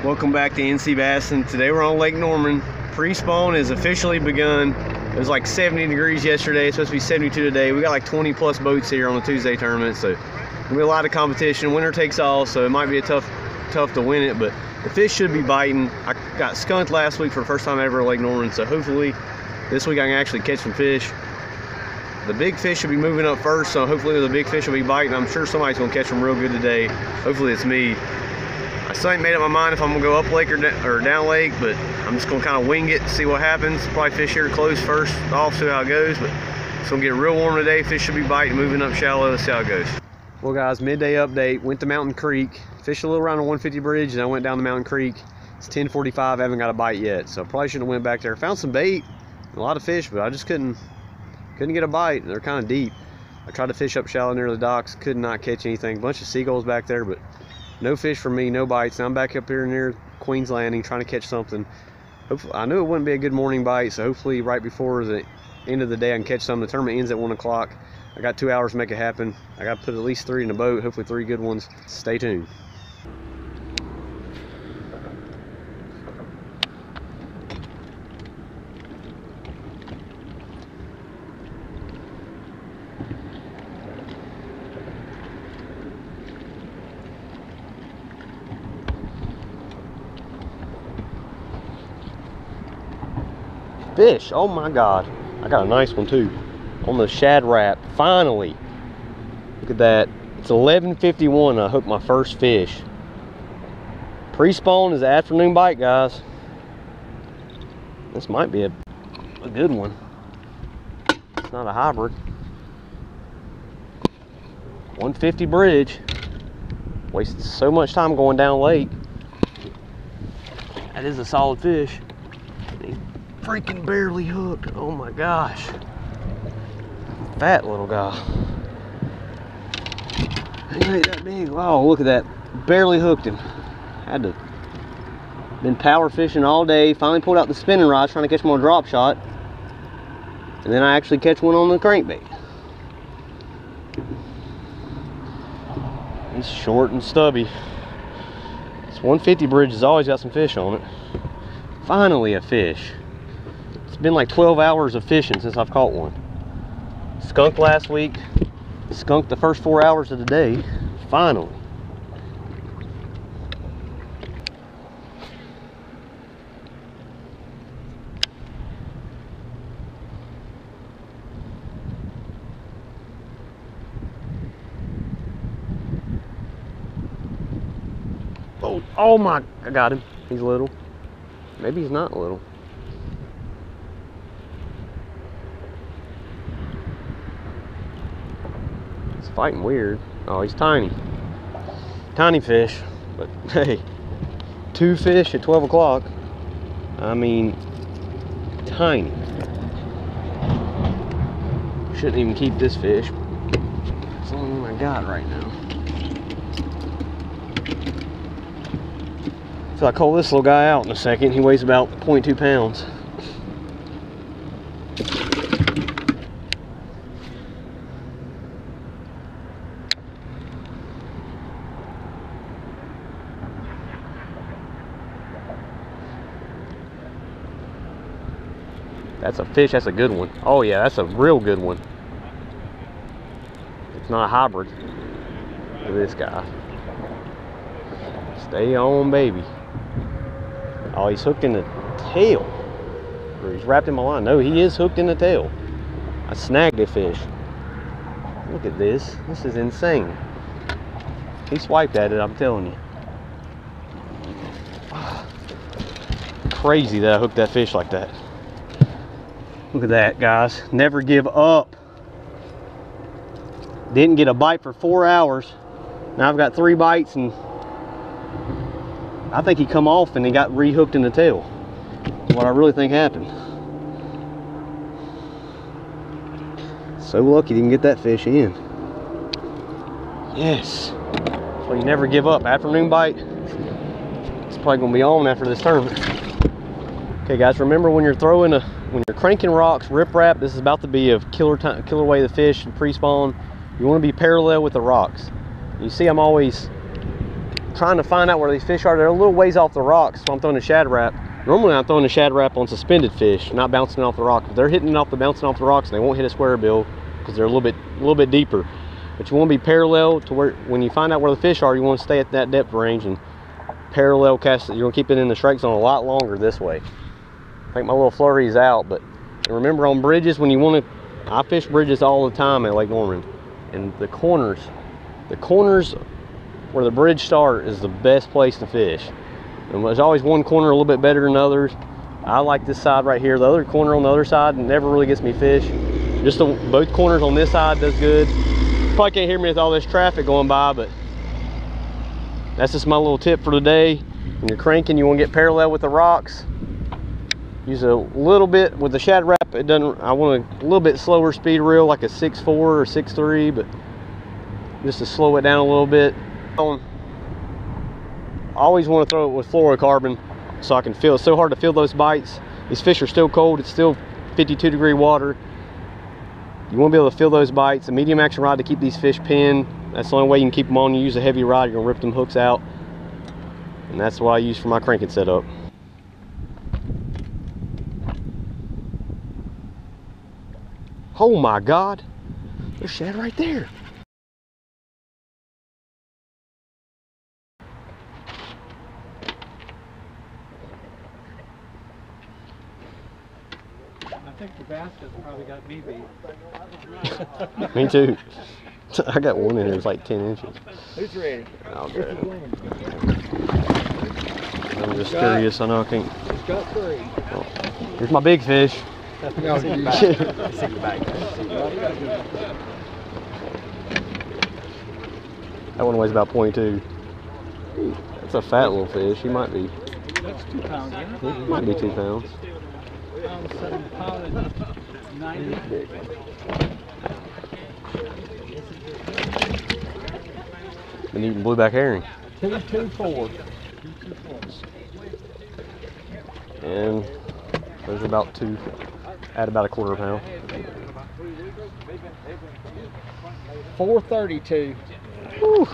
Welcome back to NC Bass, and today we're on Lake Norman. Pre-spawn has officially begun. It was like 70 degrees yesterday. It's supposed to be 72 today. We got like 20 plus boats here on the Tuesday tournament, so there'll be a lot of competition. Winner takes all, so it might be a tough to win it, but the fish should be biting. I got skunked last week for the first time ever at Lake Norman, so hopefully this week I can actually catch some fish. The big fish should be moving up first, so hopefully the big fish will be biting. I'm sure somebody's gonna catch them real good today. Hopefully it's me. I still ain't made up my mind if I'm gonna go up lake or down lake, but I'm just gonna kind of wing it, see what happens. Probably fish here close first off, see how it goes, but it's gonna get real warm today. Fish should be biting, moving up shallow. Let's see how it goes. Well guys, midday update. Went to Mountain Creek, fished a little around the 150 bridge, and I went down to Mountain Creek. It's 10:45, I haven't got a bite yet, so probably should have went back there. Found some bait, a lot of fish, but I just couldn't get a bite. They're kind of deep. I tried to fish up shallow near the docks, could not catch anything. Bunch of seagulls back there, but no fish for me, no bites. Now I'm back up here near Queen's Landing trying to catch something. Hopefully, I knew it wouldn't be a good morning bite, so hopefully right before the end of the day I can catch some. The tournament ends at 1 o'clock. I got 2 hours to make it happen. I got to put at least 3 in the boat, hopefully 3 good ones. Stay tuned. Fish, oh my God. I got a nice one too on the shad wrap, finally. Look at that. It's 11:51. I hooked my first fish. Pre-spawn is the afternoon bite, guys. This might be a good one. It's not a hybrid. 150 bridge. Wasted so much time going down lake. That is a solid fish. Freaking barely hooked. Oh my gosh. Fat little guy. He ain't that big. Wow, look at that. Barely hooked him. Had to been power fishing all day. Finally pulled out the spinning rod trying to catch him on a drop shot. And then I actually catch one on the crankbait. He's short and stubby. This 150 bridge has always got some fish on it. Finally a fish. It's been like 12 hours of fishing since I've caught one. Skunked last week, skunked the first 4 hours of the day. Finally. Oh my, I got him. He's little. Maybe he's not little. Fighting weird. Oh, he's tiny. Tiny fish. But hey, 2 fish at 12 o'clock. I mean, tiny. Shouldn't even keep this fish. It's the only one I got right now. So I call this little guy out in a second. He weighs about 0.2 pounds. That's a fish, that's a good one. Oh yeah, that's a real good one. It's not a hybrid. Look at this guy. Stay on, baby. Oh, he's hooked in the tail. Or he's wrapped in my line. No, he is hooked in the tail. I snagged a fish. Look at this. This is insane. He swiped at it, I'm telling you. Crazy that I hooked that fish like that. Look at that, guys. Never give up. Didn't get a bite for 4 hours. Now I've got 3 bites, and I think he come off and he got rehooked in the tail. What I really think happened. So lucky didn't get that fish in. Yes. So you never give up. Afternoon bite. It's probably gonna be on after this tournament. Okay guys, remember when you're cranking rocks, riprap, this is about to be a killer way to fish and pre-spawn. You want to be parallel with the rocks. You see I'm always trying to find out where these fish are. They're a little ways off the rocks, so I'm throwing a Shad Rap. Normally I'm throwing a Shad Rap on suspended fish, not bouncing off the rocks. They're hitting bouncing off the rocks, and they won't hit a square bill because they're a little bit deeper. But you want to be parallel to where, when you find out where the fish are, you want to stay at that depth range and parallel cast it. You're going to keep it in the strike zone a lot longer this way. I think my little flurry's out, but remember on bridges, when you want to, I fish bridges all the time at Lake Norman, and the corners where the bridge start is the best place to fish. And there's always one corner a little bit better than others. I like this side right here. The other corner on the other side never really gets me fish. Just both corners on this side does good. Probably can't hear me with all this traffic going by, but that's just my little tip for today. When you're cranking, you want to get parallel with the rocks. Use a little bit with the Shad Rap. It doesn't. I want a little bit slower speed reel, like a 6.4 or 6.3, but just to slow it down a little bit. I always want to throw it with fluorocarbon so I can feel. It's so hard to feel those bites. These fish are still cold. It's still 52-degree water. You want to be able to feel those bites. A medium action rod to keep these fish pinned. That's the only way you can keep them on. You use a heavy rod, you're going to rip them hooks out. And that's what I use for my cranking setup. Oh my God, there's shad right there. I think the basket's probably got me beat. Me too. I got one in there, it's like 10 inches. Who's ready? I'll grab it. I'm just curious, I know I can't. He's got 3. Oh, here's my big fish. No, that one weighs about 0.2. That's a fat little fish. He might be. That's 2 pounds, isn't it? He might be 2 pounds. Pound 90. Been eating blueback herring. 224. And those are about 2. Add about a quarter pound. 432. Whew.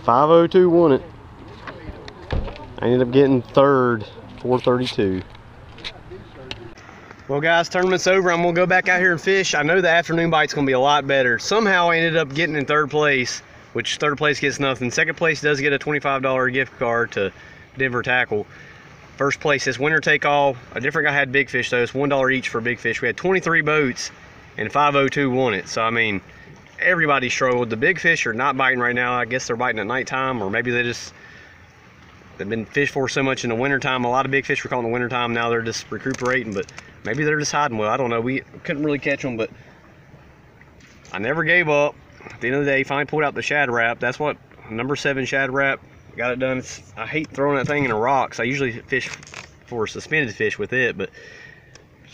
502 won it. I ended up getting third, 432. Well guys, tournament's over. I'm gonna go back out here and fish. I know the afternoon bite's gonna be a lot better. Somehow I ended up getting in third place, which third place gets nothing. Second place does get a $25 gift card to Denver Tackle. First place is winner take all. A different guy had big fish though. It's $1 each for big fish. We had 23 boats and 502 won it. So I mean, everybody struggled. The big fish are not biting right now. I guess they're biting at nighttime, or maybe they've been fished for so much in the wintertime. A lot of big fish were caught in the wintertime. Now they're just recuperating, but maybe they're just hiding well. I don't know. We couldn't really catch them, but I never gave up. At the end of the day, finally pulled out the Shad Rap. That's what number 7 Shad Rap got it done. I hate throwing that thing in the rocks. I usually fish for suspended fish with it, but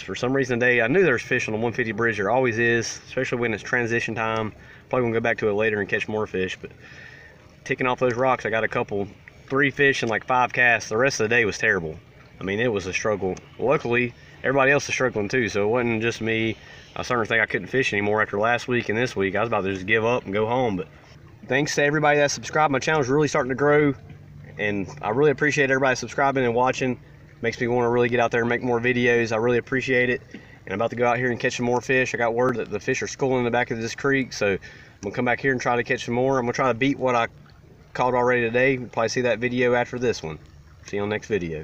for some reason today, I knew there was fish on the 150 bridge. There always is, especially when it's transition time. Probably gonna go back to it later and catch more fish, but ticking off those rocks, I got a couple, 3 fish and like 5 casts. The rest of the day was terrible. I mean, it was a struggle. Luckily, everybody else is struggling too, so it wasn't just me. I was starting to think I couldn't fish anymore after last week and this week. I was about to just give up and go home, but thanks to everybody that subscribed. My channel's really starting to grow, and I really appreciate everybody subscribing and watching. Makes me want to really get out there and make more videos. I really appreciate it. And I'm about to go out here and catch some more fish. I got word that the fish are schooling in the back of this creek, so I'm gonna come back here and try to catch some more. I'm gonna try to beat what I caught already today. You'll probably see that video after this one. See you on the next video.